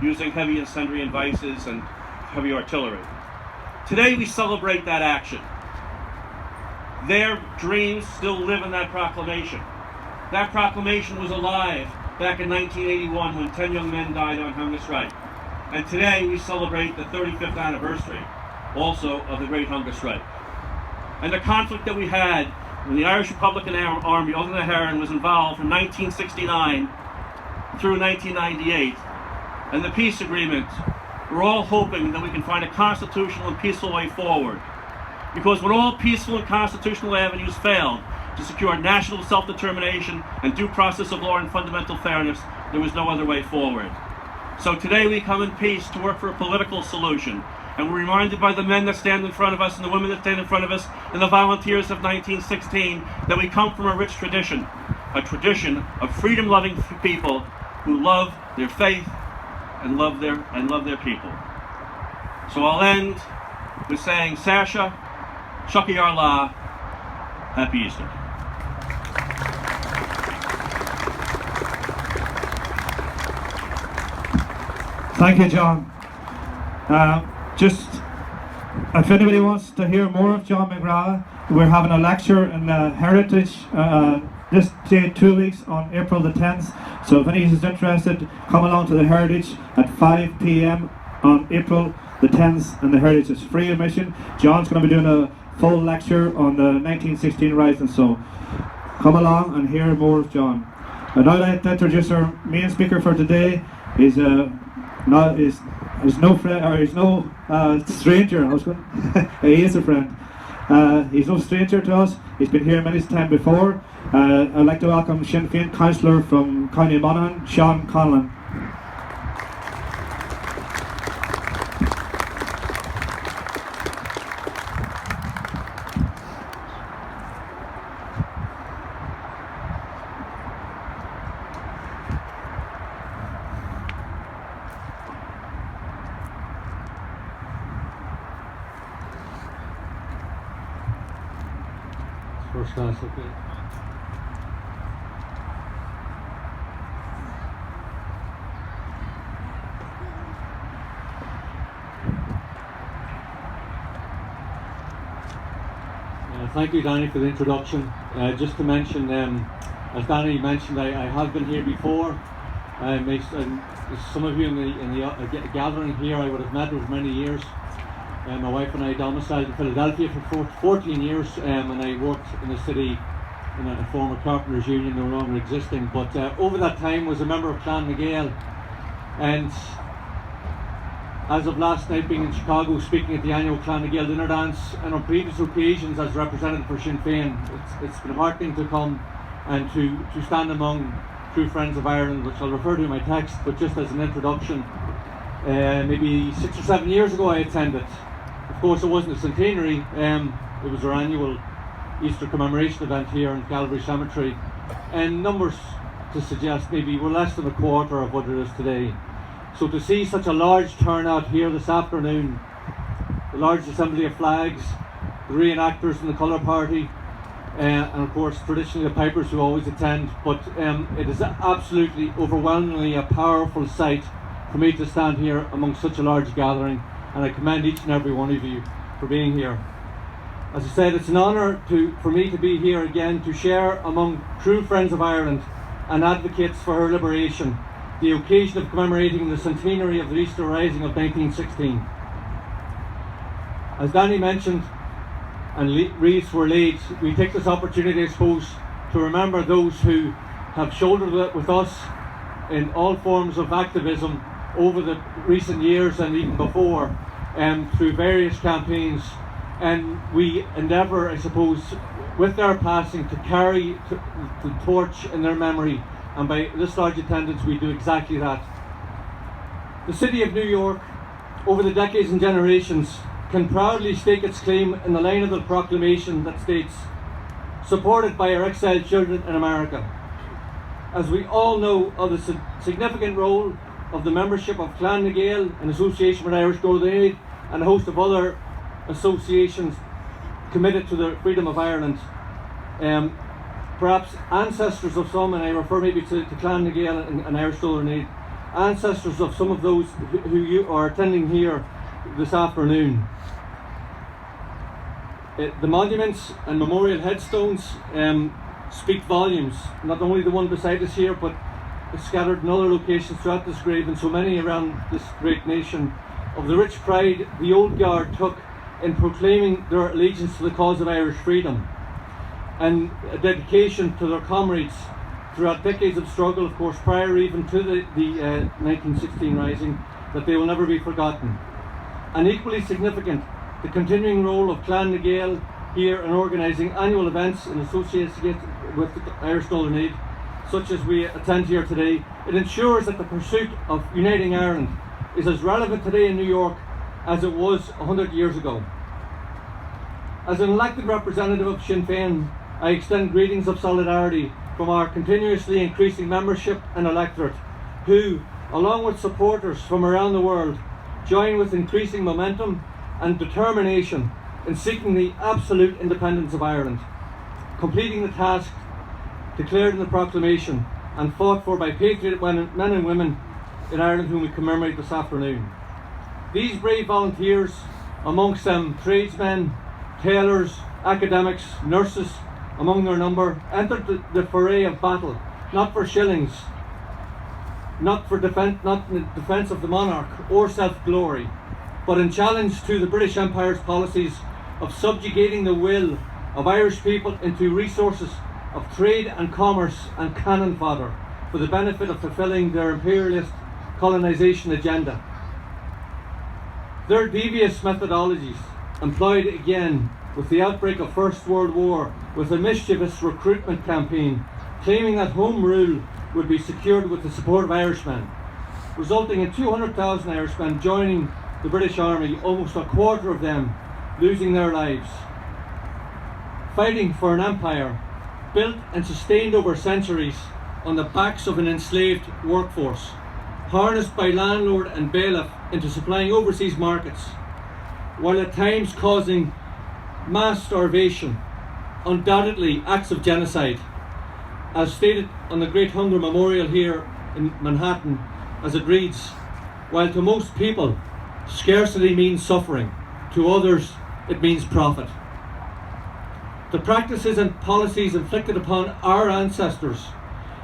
using heavy incendiary devices and heavy artillery. Today we celebrate that action. Their dreams still live in that proclamation. That proclamation was alive back in 1981 when 10 young men died on hunger strike. And today we celebrate the 35th anniversary also of the Great Hunger Strike. And the conflict that we had when the Irish Republican Army under the Heron was involved from 1969 through 1998, and the peace agreement, we're all hoping that we can find a constitutional and peaceful way forward. Because when all peaceful and constitutional avenues failed to secure national self-determination and due process of law and fundamental fairness, there was no other way forward. So today we come in peace to work for a political solution. And we're reminded by the men that stand in front of us and the women that stand in front of us and the volunteers of 1916 that we come from a rich tradition, a tradition of freedom-loving people who love their faith and love their people. So I'll end with saying, Sasha, Shucky Arla, Happy Easter. Thank you, John. Just if anybody wants to hear more of John McGrath, we're having a lecture in Heritage this day, 2 weeks on April the 10th. So if anyone is interested, come along to the Heritage at 5 p.m. on April the 10th, and the Heritage is free admission. John's going to be doing a full lecture on the 1916 Rising, so come along and hear more of John. I'd now like to introduce our main speaker for today. He's no stranger. He is a friend. He's no stranger to us. He's been here many times before. I'd like to welcome Sinn Féin councillor from County Monaghan, Sean Conlon. First class, okay. Thank you, Danny, for the introduction. Just to mention, as Danny mentioned, I have been here before. Some of you in the gathering here I would have met over many years. My wife and I domiciled in Philadelphia for 14 years, and I worked in the city in a former carpenters union no longer existing, but over that time was a member of Clan Gael, and as of last night being in Chicago speaking at the annual Clan Gael dinner dance, and on previous occasions as representative for Sinn Féin, it's been heartening to come and to stand among true friends of Ireland, which I'll refer to in my text, but just as an introduction, maybe 6 or 7 years ago I attended. Of course, it wasn't a centenary, it was our annual Easter commemoration event here in Calvary Cemetery, and numbers to suggest maybe we're less than a quarter of what it is today. So to see such a large turnout here this afternoon, the large assembly of flags, the reenactors from the colour party, and of course traditionally the pipers who always attend, but it is absolutely overwhelmingly a powerful sight for me to stand here among such a large gathering, and I commend each and every one of you for being here. As I said, it's an honour for me to be here again to share among true friends of Ireland and advocates for her liberation the occasion of commemorating the centenary of the Easter Rising of 1916. As Danny mentioned and wreaths were laid, we take this opportunity, I suppose, to remember those who have shouldered it with us in all forms of activism over the recent years and even before, through various campaigns, and we endeavour, I suppose, with their passing to carry the torch in their memory, and by this large attendance we do exactly that. The City of New York, over the decades and generations, can proudly stake its claim in the line of the proclamation that states, supported by our exiled children in America. As we all know of the significant role of the membership of Clan Gael in association with Irish Golden Aid and a host of other associations committed to the freedom of Ireland, perhaps ancestors of some, and I refer maybe to Clan Gael and Irish Golden Aid, ancestors of some of those who you are attending here this afternoon. The monuments and memorial headstones speak volumes, not only the one beside us here, but scattered in other locations throughout this grave and so many around this great nation, of the rich pride the old guard took in proclaiming their allegiance to the cause of Irish freedom, and a dedication to their comrades throughout decades of struggle, of course, prior even to the 1916 Rising, that they will never be forgotten. And equally significant, the continuing role of Clan na Gael here in organising annual events in association with the Irish Northern Aid, such as we attend here today. It ensures that the pursuit of uniting Ireland is as relevant today in New York as it was 100 years ago. As an elected representative of Sinn Féin, I extend greetings of solidarity from our continuously increasing membership and electorate, who, along with supporters from around the world, join with increasing momentum and determination in seeking the absolute independence of Ireland, completing the task declared in the proclamation and fought for by patriot men and women in Ireland whom we commemorate this afternoon. These brave volunteers, amongst them tradesmen, tailors, academics, nurses, among their number, entered the foray of battle, not for shillings, not in the defence of the monarch or self-glory, but in challenge to the British Empire's policies of subjugating the will of Irish people into resources of trade and commerce and cannon fodder for the benefit of fulfilling their imperialist colonisation agenda. Their devious methodologies, employed again with the outbreak of First World War with a mischievous recruitment campaign claiming that home rule would be secured with the support of Irishmen, resulting in 200,000 Irishmen joining the British Army, almost a quarter of them losing their lives, fighting for an empire built and sustained over centuries on the backs of an enslaved workforce, harnessed by landlord and bailiff into supplying overseas markets, while at times causing mass starvation, undoubtedly acts of genocide, as stated on the Great Hunger Memorial here in Manhattan, as it reads, while to most people scarcity means suffering, to others it means profit. The practices and policies inflicted upon our ancestors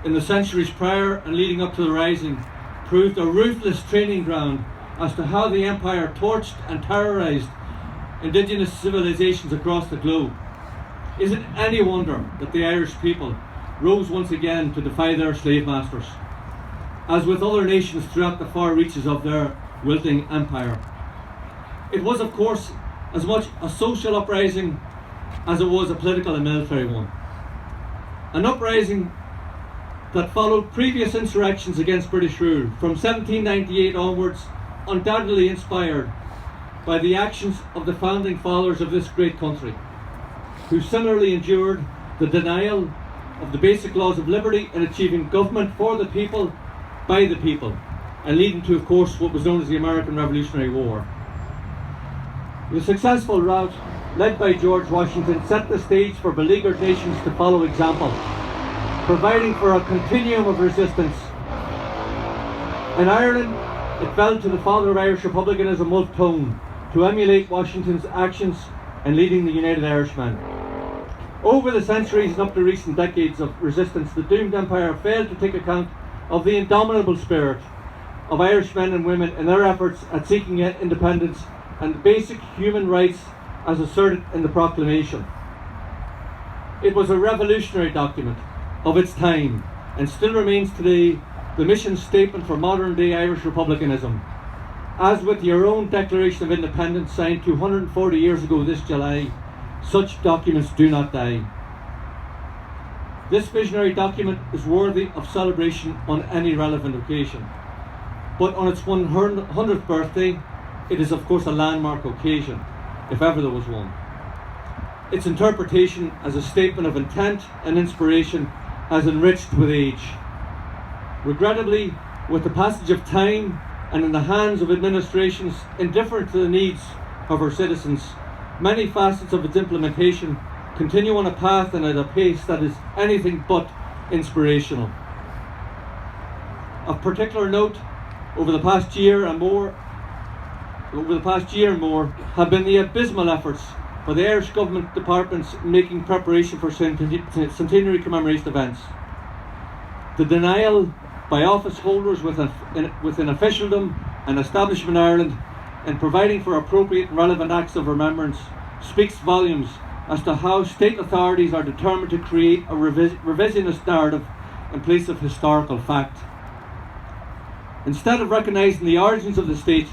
in the centuries prior and leading up to the Rising proved a ruthless training ground as to how the Empire torched and terrorised indigenous civilizations across the globe. Is it any wonder that the Irish people rose once again to defy their slave masters, as with other nations throughout the far reaches of their wilting empire? It was, of course, as much a social uprising as it was a political and military one. An uprising that followed previous insurrections against British rule from 1798 onwards, undoubtedly inspired by the actions of the founding fathers of this great country, who similarly endured the denial of the basic laws of liberty in achieving government for the people, by the people, and leading to, of course, what was known as the American Revolutionary War. The successful route led by George Washington set the stage for beleaguered nations to follow example, providing for a continuum of resistance. In Ireland, it fell to the father of Irish republicanism, Wolfe Tone, to emulate Washington's actions in leading the United Irishmen. Over the centuries and up to recent decades of resistance, the doomed empire failed to take account of the indomitable spirit of Irish men and women in their efforts at seeking independence and basic human rights as asserted in the proclamation. It was a revolutionary document of its time and still remains today the mission statement for modern day Irish republicanism. As with your own Declaration of Independence signed 240 years ago this July, such documents do not die. This visionary document is worthy of celebration on any relevant occasion. But on its 100th birthday, it is of course a landmark occasion, if ever there was one. Its interpretation as a statement of intent and inspiration has enriched with age. Regrettably, with the passage of time and in the hands of administrations indifferent to the needs of our citizens, many facets of its implementation continue on a path and at a pace that is anything but inspirational. Of particular note over the past year and more, have been the abysmal efforts by the Irish government departments making preparation for centenary commemoration events. The denial by office holders within officialdom and establishment Ireland in providing for appropriate and relevant acts of remembrance speaks volumes as to how state authorities are determined to create a revisionist narrative in place of historical fact. Instead of recognising the origins of the state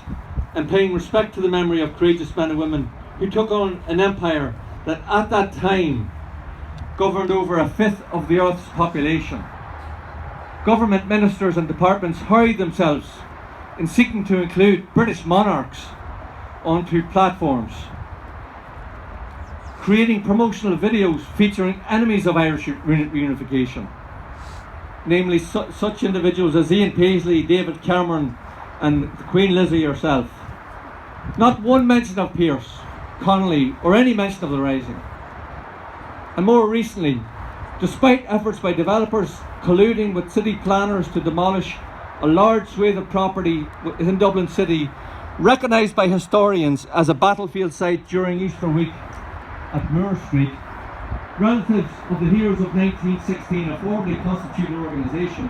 and paying respect to the memory of courageous men and women who took on an empire that at that time governed over a fifth of the Earth's population, government ministers and departments hurried themselves in seeking to include British monarchs onto platforms, creating promotional videos featuring enemies of Irish unification, namely such individuals as Ian Paisley, David Cameron and Queen Lizzie herself. Not one mention of Pearse, Connolly or any mention of the Rising. And more recently, despite efforts by developers colluding with city planners to demolish a large swathe of property within Dublin City, recognised by historians as a battlefield site during Easter week at Moore Street, relatives of the heroes of 1916, a formally constituted organisation,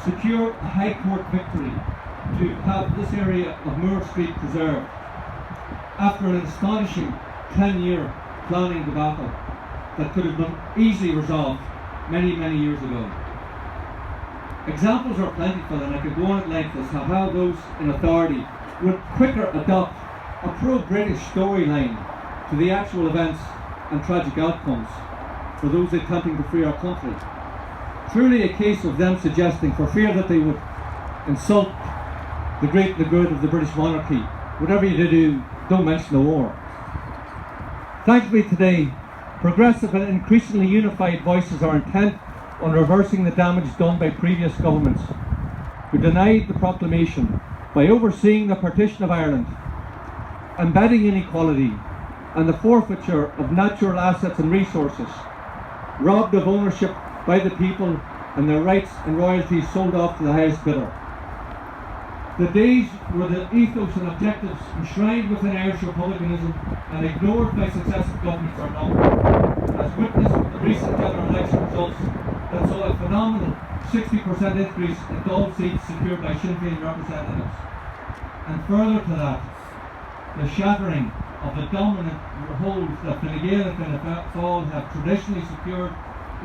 secured a High Court victory to have this area of Moore Street preserved after an astonishing 10-year planning debacle that could have been easily resolved many, many years ago. Examples are plentiful, and I could go on at length as to how those in authority would quicker adopt a pro-British storyline to the actual events and tragic outcomes for those attempting to free our country. Truly a case of them suggesting, for fear that they would insult the great and the good of the British monarchy, whatever you do, don't mention the war. Thankfully today, progressive and increasingly unified voices are intent on reversing the damage done by previous governments who denied the proclamation by overseeing the partition of Ireland, embedding inequality and the forfeiture of natural assets and resources, robbed of ownership by the people and their rights and royalties sold off to the highest bidder. The days where the ethos and objectives enshrined within Irish republicanism and ignored by successive governments are numbered, as witnessed with the recent general election results that saw a phenomenal 60% increase in Dáil seats secured by Sinn Féin representatives. And further to that, the shattering of the dominant hold that Fine Gael and Fianna Fáil have traditionally secured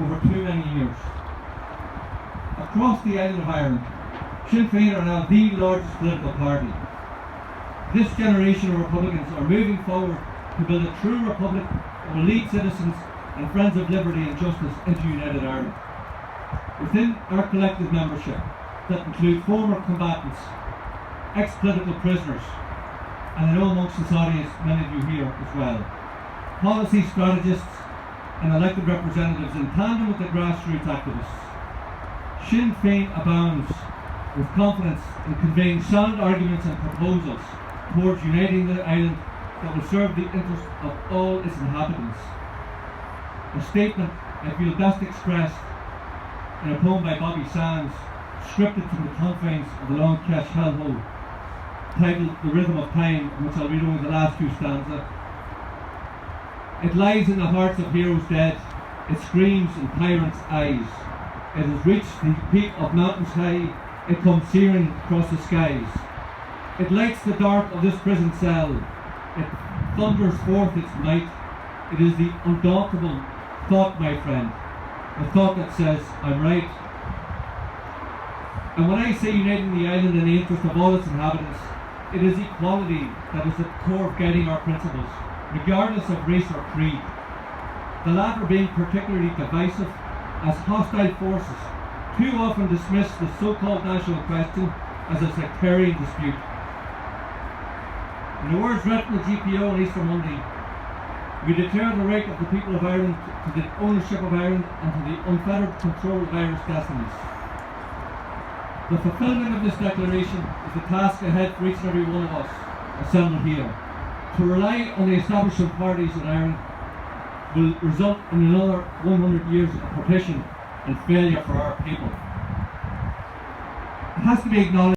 over too many years. Across the island of Ireland, Sinn Féin are now the largest political party. This generation of Republicans are moving forward to build a true republic that will lead citizens and friends of liberty and justice into United Ireland. Within our collective membership, that include former combatants, ex-political prisoners, and I know amongst this audience many of you here as well, policy strategists and elected representatives in tandem with the grassroots activists. Sinn Féin abounds with confidence in conveying sound arguments and proposals towards uniting the island that will serve the interests of all its inhabitants. A statement I feel best expressed in a poem by Bobby Sands, scripted from the confines of the Long Kesh hellhole, titled The Rhythm of Time, in which I'll read only the last two stanzas. It lies in the hearts of heroes dead, it screams in tyrants' eyes. It has reached the peak of mountains high, it comes searing across the skies. It lights the dark of this prison cell, it thunders forth its might. It is the undauntable thought, my friend, the thought that says, I'm right. And when I say uniting the island in the interest of all its inhabitants, it is equality that is at the core of guiding our principles, regardless of race or creed. The latter being particularly divisive, as hostile forces too often dismiss the so-called national question as a sectarian dispute. In the words read from the GPO on Easter Monday, we declare the right of the people of Ireland to the ownership of Ireland and to the unfettered control of Irish destinies. The fulfilment of this declaration is the task ahead for each and every one of us assembled here. To rely on the establishment parties in Ireland will result in another 100 years of partition and failure for our people. It has to be acknowledged